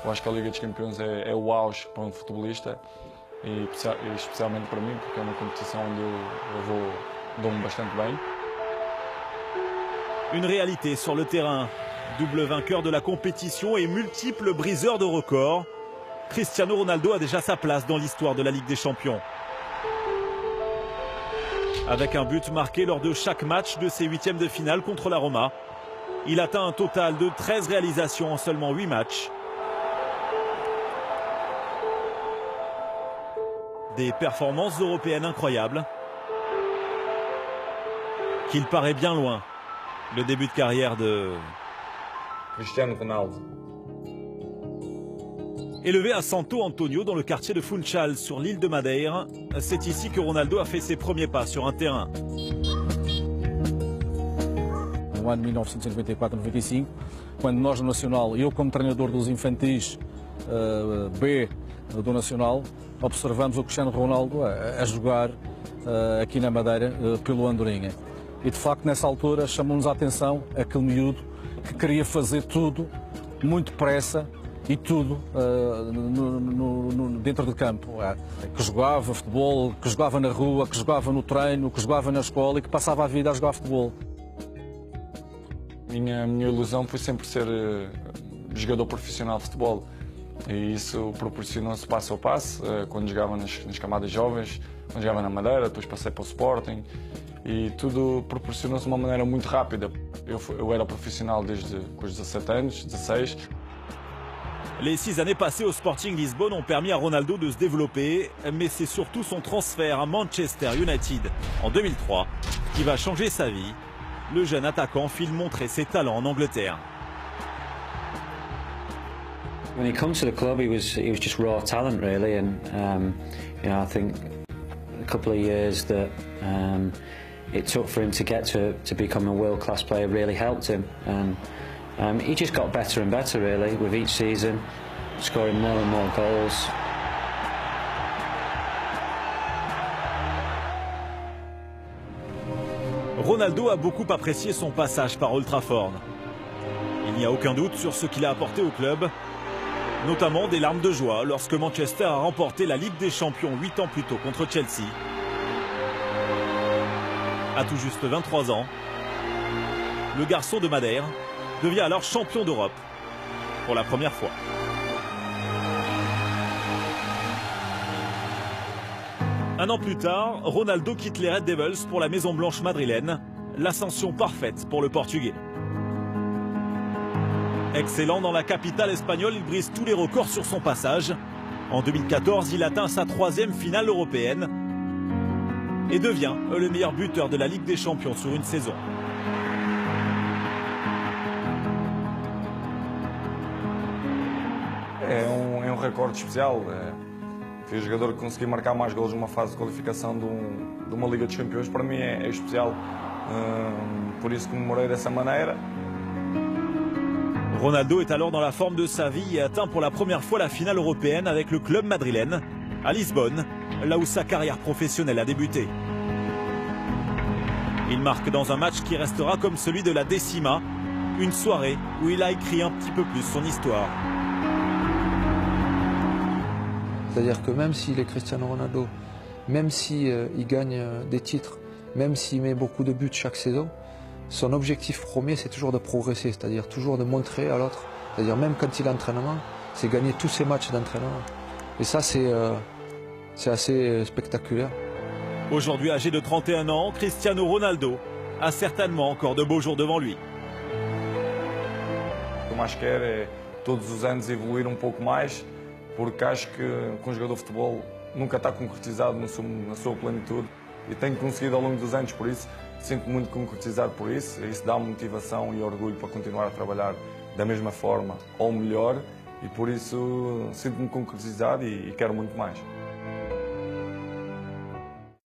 Eu acho que a Liga dos Campeões é o auge para um futebolista e especialmente para mim, porque é uma competição onde eu dou-me bastante bem. Une réalité sur le terrain. Double vainqueur de la compétition et multiple briseur de records, Cristiano Ronaldo a déjà sa place dans l'histoire de la Ligue des Champions. Avec un but marqué lors de chaque match de ses huitièmes de finale contre la Roma, il atteint un total de 13 réalisations en seulement 8 matchs. Des performances européennes incroyables, qu'il paraît bien loin, le début de carrière de Cristiano Ronaldo. Élevé à Santo Antonio dans le quartier de Funchal sur l'île de Madeira, c'est ici que Ronaldo a fait ses premiers pas sur un terrain. No ano 1994-95, quando nós no Nacional, eu como treinador dos infantis B do Nacional, observamos o Cristiano Ronaldo a jogar aqui na Madeira pelo Andorinha. E de facto nessa altura chamou-nos a atenção aquele miúdo que queria fazer tudo muito depressa e tudo dentro de campo. Que jogava futebol, que jogava na rua, que jogava no treino, que jogava na escola e que passava a vida a jogar futebol. Minha ilusão foi sempre ser jogador profissional de futebol. E isso proporcionou-se passo a passo, quando jogava nas camadas jovens, quando jogava na Madeira, depois passei para o Sporting. E tudo proporcionou-se de uma maneira muito rápida. Eu era profissional desde os 17 anos, 16. Les 6 années passées au Sporting Lisbonne ont permis à Ronaldo de se développer, mais c'est surtout son transfert à Manchester United en 2003 qui va changer sa vie. Le jeune attaquant file montrer ses talents en Angleterre. When he comes to the club, he was just raw talent really, and I think a couple of years that it took for him to get to become a world-class player really helped him, and he just got better and better really with each season, scoring more and more goals. Ronaldo a beaucoup apprécié son passage par Old Trafford. Il n'y a aucun doute sur ce qu'il a apporté au club, notamment des larmes de joie lorsque Manchester a remporté la Ligue des Champions 8 ans plus tôt contre Chelsea. À tout juste 23 ans, le garçon de Madère devient alors champion d'Europe pour la première fois. Un an plus tard, Ronaldo quitte les Red Devils pour la Maison Blanche madrilène, l'ascension parfaite pour le Portugais. Excellent dans la capitale espagnole, il brise tous les records sur son passage. En 2014, il atteint sa 3e finale européenne et devient le meilleur buteur de la Ligue des Champions sur une saison. É um recorde especial. Fui o jogador que conseguiu marcar mais gols numa fase de qualificação de uma Liga dos Campeões. Para mim é especial, por isso comemorei dessa maneira. Ronaldo est alors dans la forme de sa vie et atteint pour la première fois la finale européenne avec le club madrilène, à Lisbonne, là où sa carrière professionnelle a débuté. Il marque dans un match qui restera comme celui de la Décima, une soirée où il a écrit un petit peu plus son histoire. C'est-à-dire que même s'il est Cristiano Ronaldo, même s'il gagne des titres, même s'il met beaucoup de buts chaque saison, son objectif premier, c'est toujours de progresser, c'est-à-dire toujours de montrer à l'autre. C'est-à-dire même quand il est en entraînement, c'est gagner tous ses matchs d'entraînement. Et ça, c'est assez spectaculaire. Aujourd'hui âgé de 31 ans, Cristiano Ronaldo a certainement encore de beaux jours devant lui. O que mais quero é todos os anos evoluir pouco mais, porque acho que um jogador de futebol nunca está concretizado na sua plenitude. E tenho conseguido ao longo dos anos, por isso sinto-me muito concretizado por isso. Isso dá-me motivação e orgulho para continuar a trabalhar da mesma forma ou melhor. E por isso sinto-me concretizado e quero muito mais.